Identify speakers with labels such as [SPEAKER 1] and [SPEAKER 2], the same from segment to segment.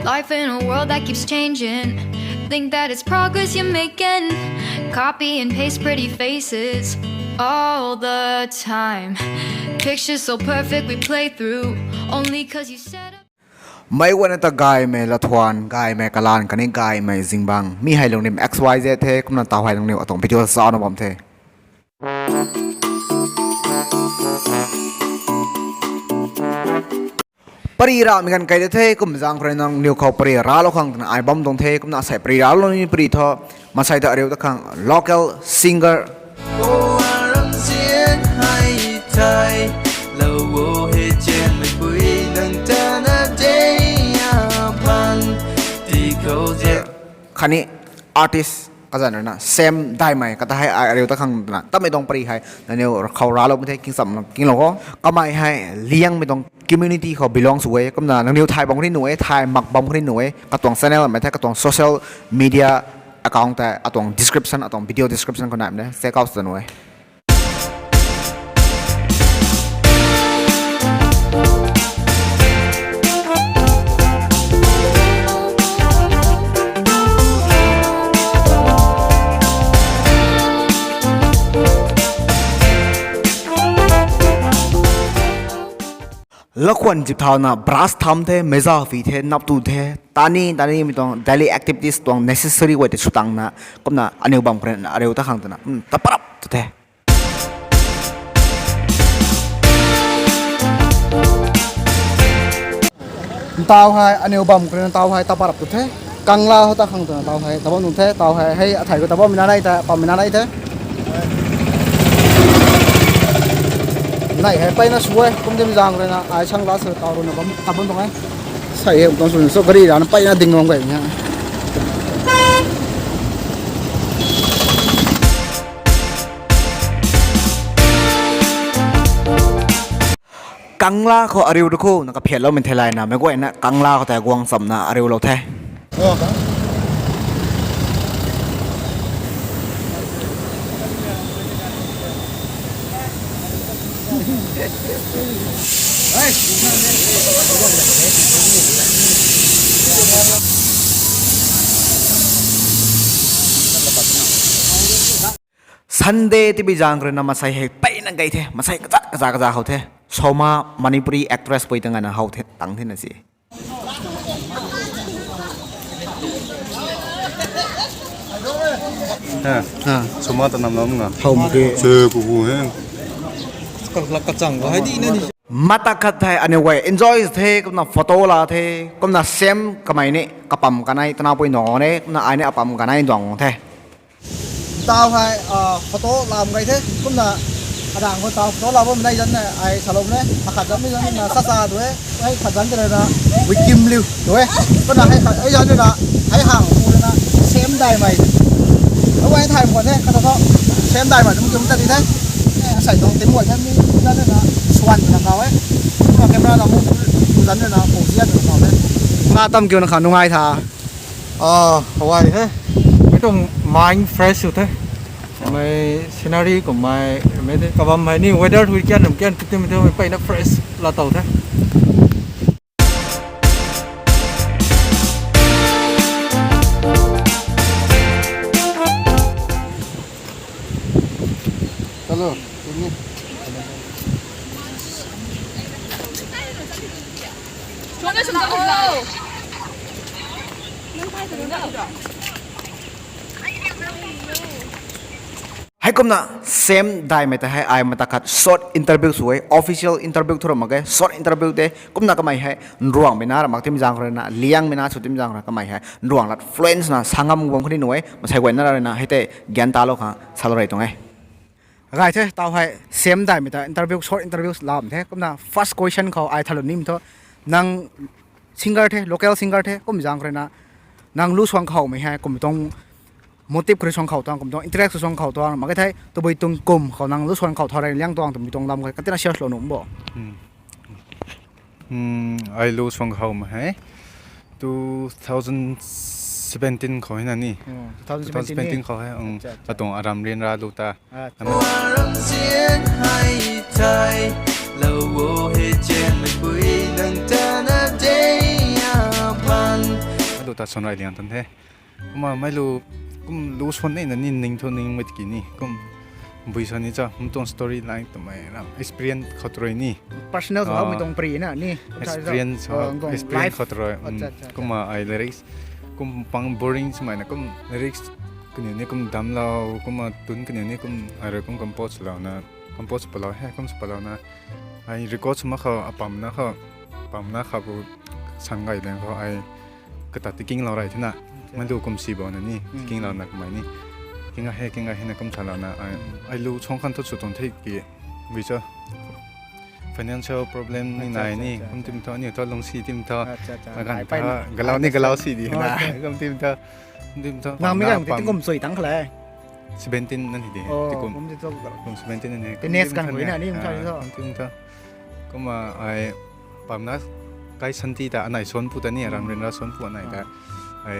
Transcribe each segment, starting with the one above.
[SPEAKER 1] Life in a world that keeps changing. Think that it's progress you're making. Copy and paste pretty faces all the time. Pictures so perfect we play through. Only cause you said up.
[SPEAKER 2] ไม่วันนั้นตะกายไม่ละทวนกายไม่กะลานกันนี่กายไม่จิงบังมีให้ลงนิม XYZ เทกุนันตาให้ลงนิมอตงพิจารณาซ้อนบอมเทปรีรามีกันไกลเทกุมจังคนนังนิวเขาปรีราโลขังตันไอบอมตงเทกุมน่าใส่ปรีราโลนี่ปรีทอมาใส่ตะเรียวตะขัง local singer คันนี้ artist ก็จะนั่นนะ same ได้ไหมก็จะให้เร็วตะขังนะต้องไม่ต้องปรีให้นั่นเนี่ยเขาร้านเราไม่ได้กินสัมกินเราก็ไม่ให้เลี้ยงไม่ต้อง community เขา belong สวยก็นั่นนั่นเนี่ยถ่ายบางคนที่หน่วยถ่ายหมักบางคนที่หน่วยกระตวง channel ไม่ใช่กระตวง social media account แต่กระตวง description กระตวง video description คนไหนไม่ได้เสียเก้าสิบหน่วยแล้วควรจิบเท่านะบรัสทำเทเมซ่าฟีเทนับตูเทตานี่มีตรง daily activities ตรง necessary ไว้ที่สุดตังนะก็นะอันนี้บางคนอะไรอุตขังตัวนะตะปรับตัวเทตาวให้อันนี้บางคนตาวให้ตะปรับตัวเทกังลาเขาตะขังตัวนะตาวให้ตะบนตัวเทตาวให้ถ่ายก็ตะบนมีนาได้แต่ปั๊มมีนาได้เทnày hay bay nó suối cũng thêm giang rồi na ai chăng lá sờ tàu rồi nó bấm tập bấm tông ấy sai hệ con sườn số cái đi là nó bay nó đình ngon vậy nhá căng laเขาariu được không nó cái phiền lâu mình thay lại na mấy cái này căng laเขาแต่กวางสำนะariu lâu thế Sunday thì bây giờ người nằm say hay bay năng gay thế mà say cái giá hậu thế sau mà Manipuri actress bây giờ là hậu thế tăng thế là gì
[SPEAKER 3] số mà tao nằm lắm ngà
[SPEAKER 2] hậu một cái
[SPEAKER 3] chơi bù bù hết
[SPEAKER 4] cắt chẳng có hay đi nữa
[SPEAKER 2] mata khát thế anh ấy enjoy thế cũng là photo là thế cũng là xem cái máy này cái bấm cái này tao nào bôi nó này cũng là ai này bấm cái này dòng thế tao hay photo làm cái thế cũng là đảng của tao photo làm bên đây dân này ai salon đấy khát dân bây giờ là sát xa rồi ấy khát dân cái này là với kim lưu rồi cũng là hay khát ấy dân là hay hàng là xem đài mày lúc ấyถ่ายหมดthế cái đó xem đài mà chúng ta đi thế xảy ra tiếng gọi thế nên là xoắn là cao ấy mà camera là một dân là phổ biến được cao đấy nga tâm kêu là khả năng ai thà
[SPEAKER 4] Hawaii thế mấy trong mind fresh thế mấy scenery của mấy cái cái mấy new weather weekend làm kiên thì mình bay nó fresh là tàu thế
[SPEAKER 2] alo hay cũng là same day mà ta hay ai mà ta cắt short interview suy official interview thôi mà cái short interview đấy cũng là cái mày hay ruộng bên nào mặc thêm giang rồi na liang bên nào chụp thêm giang rồi cái mày hay ruộng là friends na sangam vong cái nuôi mà sai quen na rồi na hay thế gian ta lo ha sao rồi tụi này cái thế tao hay same day mà ta interview short interview làm thế cũng là first questionเขาai thằng nim thôi năng singer thế local singer thế cũng giang rồi na năng lu xoang khẩu mày hay cũngต้องmotive คือช่องเขาตองผมต้อง interact ช่องเขาตองมาก็ได้ตัวไปตรงกลุ่มเขานั่งรู้ช่องเขาทออะไรเลี้ยงตองตัวไปตรงลำกันก็ต้องเชื่อหลวงบ่
[SPEAKER 3] ไอ้รู้ช่วงเขามาให้2017เขาให้นั่นนี่2017เขาให้จะต้องอารมณ์เรียนราลูตา
[SPEAKER 2] แล้ว
[SPEAKER 3] ดูตัดสนไรเลียงทันเทก็มาไม่รู้ก็รู้ชนนี่นั่นนี่นิ่งทนนิ่งไม่กี่นี่ก็บุยชนนี่จ้ะมันต้องสตอรี่ไลน์ตัวใหม่นะ experience เขาตัวนี้
[SPEAKER 2] personal ของเขาไม่ต้องปรีนะนี่
[SPEAKER 3] experience เขาตัวก็มาไอ้ lyrics ก็ปัง boring สมัยนะก็ lyrics ก็เนี่ยก็ดำเราก็มาตุนก็เนี่ยก็อะไรก็ compose เรานะ compose ไปเราให้ compose ไปเรานะไอ้ record สมัยเขาปั๊มนะเขาสังกัดเลยเขาไอ้กระตัดที่กิ้งเราไรที่น่ะมันดูกลมสีบอลนี่กิ้งเราหนักไหมนี่กิ้งให้นะกลมชาเรานะไอ้รู้ช่องขั้นทุกสุดตรงที่กี่วิจาร financial problem นี่ไหนนี่กลมทีมท่อนี่ท่อลงสีทีมท่อแล้วกันท่อกระเราสีดีนะกลมทีมท่อน
[SPEAKER 2] างไม่ได้ติดกลมสวยทั้งเลย
[SPEAKER 3] 17นั่นทีเดียวที่กลม17นั่นเอง
[SPEAKER 2] เป็นเนสกันหวยน่ะนี่ผมชอบที่ท่อ
[SPEAKER 3] ทีมท่อก็มาไอ้ปั๊มนะใกล้ชั้นที่แต่อันไหนส่วนผู้แต่นี่รังเรียนรัส่วนผู้อันไหนแต่ไอ้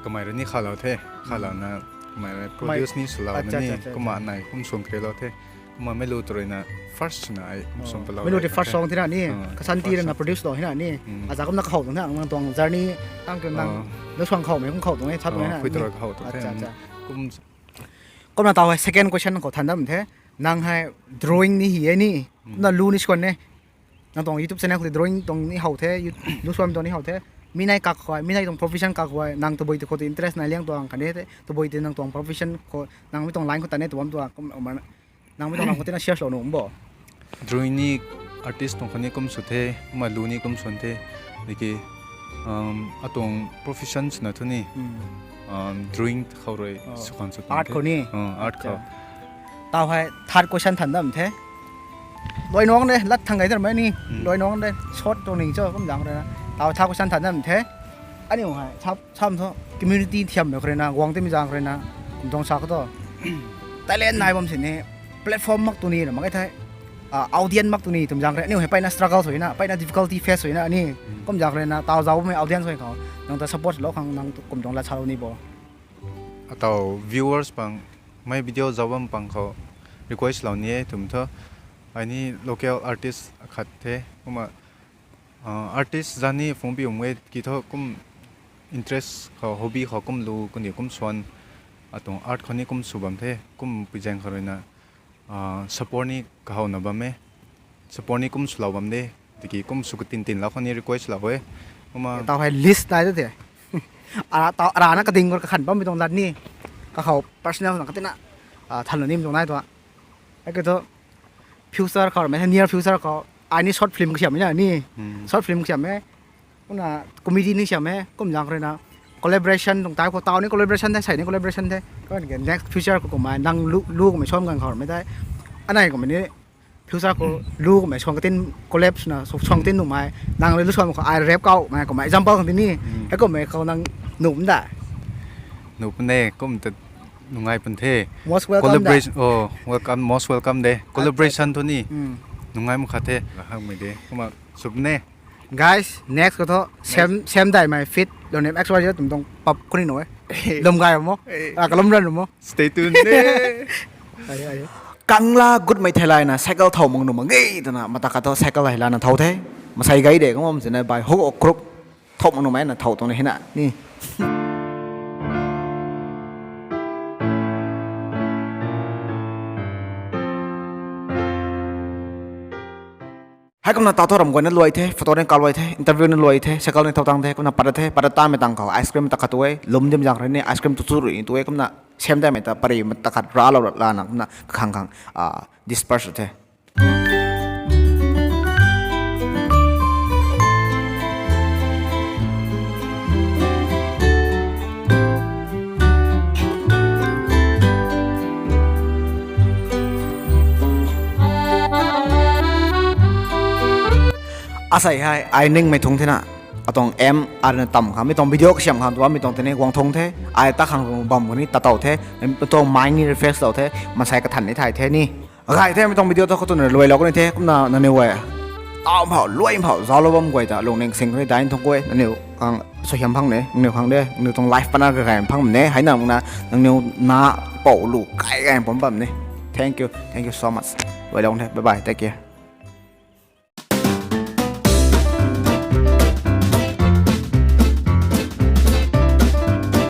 [SPEAKER 3] ก็หมายถึงนี่ข่าวเราเท่ข่าวเรานะหมายถึง produce นี่สุดเรานี่ก็มาอันไหนก็ส่วนเคเราเท่ก็มาไม่รู้ตัวเลยนะ first นะไอ้ส่วนเรา
[SPEAKER 2] ไม่รู้ที่ first song ที่นั่นนี่ก็ชั้นที่นั่น produce ต่อที่นั่นนี่อาจจะก็นักข่าวตรงนั้นตรง journey ตั้งจนตั้งแล้วช่วงข่าวไหมของข่าวตรงนี้ชัดตรงนี้นะ
[SPEAKER 3] คุยตัวข่าวตัวเท่
[SPEAKER 2] ก็มาต่อไป second question ของทันได้เหมือนเท่นางให้ drawing นี่เหี้ยนี่น่ารู้นี่ชวนเนี่ยนางตรง YouTube channel คือ drawing ตรงนี้เขาเท่รู้ชวนตรงนี้เขาเท่มีในกักไว้มีในตรง profession กักไว้นางตัวบอยตัวคน interest ในเรื่องตัวกันเนี่ยตัวบอยตัวนางตรง profession นางไม่ตรง line คนแต่เนี่ยตัวก็มันนางไม่ตรงนางคนที่น่าเชื่อชหนุ่มบ่
[SPEAKER 3] drawing นี่ artist ตรงคนนี้ก็สุดเท่มารู้นี่ก็ส่วนเท่นี่คือตรง profession นะทุกนี่drawing เขาเลยสุขสุด
[SPEAKER 2] art คนนี้
[SPEAKER 3] art เขา
[SPEAKER 2] ต่อไป third question ทันได้เหมือนเท่ลอยน้องเลยลัดทางไหนได้ไหมนี่ลอยน้องเลยช็อตตรงนี้เจ้าก็อย่างเลยนะต่อชาวกุชันทันนั่นเท่อันนี้ว่าชาวทั้ง community เทียมแบบเลยนะวางเต็มจางเลยนะผมต้องชาวก็ต้องแต่เล่นนายผมสิเนี่ย platform มักตัวนี้นะมันก็ใช่audience มักตัวนี้ตุ้มจางเลยนี่เห็นไปนะ struggle สวยนะไปนะ difficulty face สวยนะนี่ก็อย่างเลยนะต่อเจ้าไม่ audience สวยเขาน้องแต่ support แล้วข้างน้องกลุ่มตรงราชาโนี้บ่
[SPEAKER 3] ต่อ viewers บางไม่วิดีโอจะว่าบางเขา request เหล่านี้ถึงเถอะอันนี้ local artist ขัดเท่ก็มาartist จานี่ฟงบิวเวทกี่เท่าก็ interest เขา hobby เขาก็รู้คนเดียวก็ส่วนตรง art คนนี้ก็สุบามเท่ก็ไปแจ้งเขาเลยนะsupport นี่เขาหน้าบ้านไหม support นี่ก็สุดเราบ้านเด้ตะกี้ก็สุกตินแล้วคนนี้ request เราเว้ยก็มา
[SPEAKER 2] ต่อไป list ได้ด้วยเถอะต่อร้านนักกระดิ่งก็ขันป้อมไปตรงร้านนี่ก็เขา personal สังกัดน่ะทันหรือนิ่มตรงนั้นตัวไอ้ก็ตัวfuture เขาไม่ใช่ near future เขาอันนี้ short film ก็เขียนไม่ได้นี่ short film เขียนไหมก็น่ะ comedy นี่เขียนไหมก็อย่างเลยนะ collaboration ตรงใต้ของเตานี่ collaboration ได้ใส่นี่ collaboration ได้ก็อย่าง next future ก็มานั่งลูกก็ไม่ชอบกันเขาไม่ได้อันไหนก็ไม่นี้ future ก็ลูกก็ไม่ชอบกันเต้น collab นะช่องเต้นหนุ่มไม้นั่งเลยลูกชอบของไอ้ rap เก่ามาก็ไม่ example ของที่นี่แล้วก็ไม่เขานั่งหนุ่มได้
[SPEAKER 3] หนุ่มเน่ก็มันจะนุ่งไงเป็นเท่
[SPEAKER 2] most welcome
[SPEAKER 3] collaboration welcome most welcome เด้ collaboration ตัวนี้นุ่งไงมุขเท่ห้างไม่เด้ก็มาสุดเน่
[SPEAKER 2] guys next ก็ต้องsameได้ไหม fit เดี๋ยวนี้ extra เยอะตุ้มต้องปรับคนนี้หน่อยลมไงมั้งก็ลมเรื่อนมั้ง
[SPEAKER 3] stay tuned เน่
[SPEAKER 2] กังลากุดไม่เท่าไรนะไซเคิลเท่ามองหนุ่มงี้ตัวน่ะมาตากาตัวไซเคิลไหลานะเท่าเท่มาใส่ไกด์เด็กก็มันจะในใบหกอกครุกท่ามองหนุ่มไหมนะเท่าตรงนี้น่ะนี่ให้กำนันต่อทอดรำกันนั่นรวยเท่ฟอโต้นั่นกอลรวยเท่อินเตอร์วิวนั่นรวยเท่เซคัลนั่นเท่าตังเท่กำนันปัดตาไม่ตังเขาไอศครีมตักตัวลมเดียมอย่างไรเนี่ยไอศครีมตุ่ๆตัวกำนันเชื่อมได้ไหมแต่ปริมันตักร้าเราลานักกำนันข้างdisperse เท่อาศัยให้ไอ้นิ่งไม่ทงเท่าน่ะตรงเอ็มอันนั้นต่ำครับไม่ต้องวิดีโอก็เชื่อมครับตัวไม่ต้องเท่านี้วางทงเท่ไอ้ตาข้างบอมคนนี้ตาเต่าเท่ไม่ต้องไม้นี่ reflex เต่าเท่มาใส่กระถางในถ่ายเท่นี่อะไรเท่ไม่ต้องวิดีโอตัวเขาตัวนั้นรวยเราก็ในเท่ก็นั่นนี่เว้ยเอาเผารวยเผาซ้อมแล้วบอมกวยแต่ลงในเสียงคนนี้ได้ทงกวยนั่นนี่ข้างสวยงามพังเนี่ยนั่นนี่ข้างเด้อนั่นตรงไลฟ์ปนักกระแกพังแบบนี้ให้หนังนะนั่นนี่น้าเป่าลูกไก่กันผมแบบนี้ thank you so much ไว้ลงเท่บ๊ายบาย take care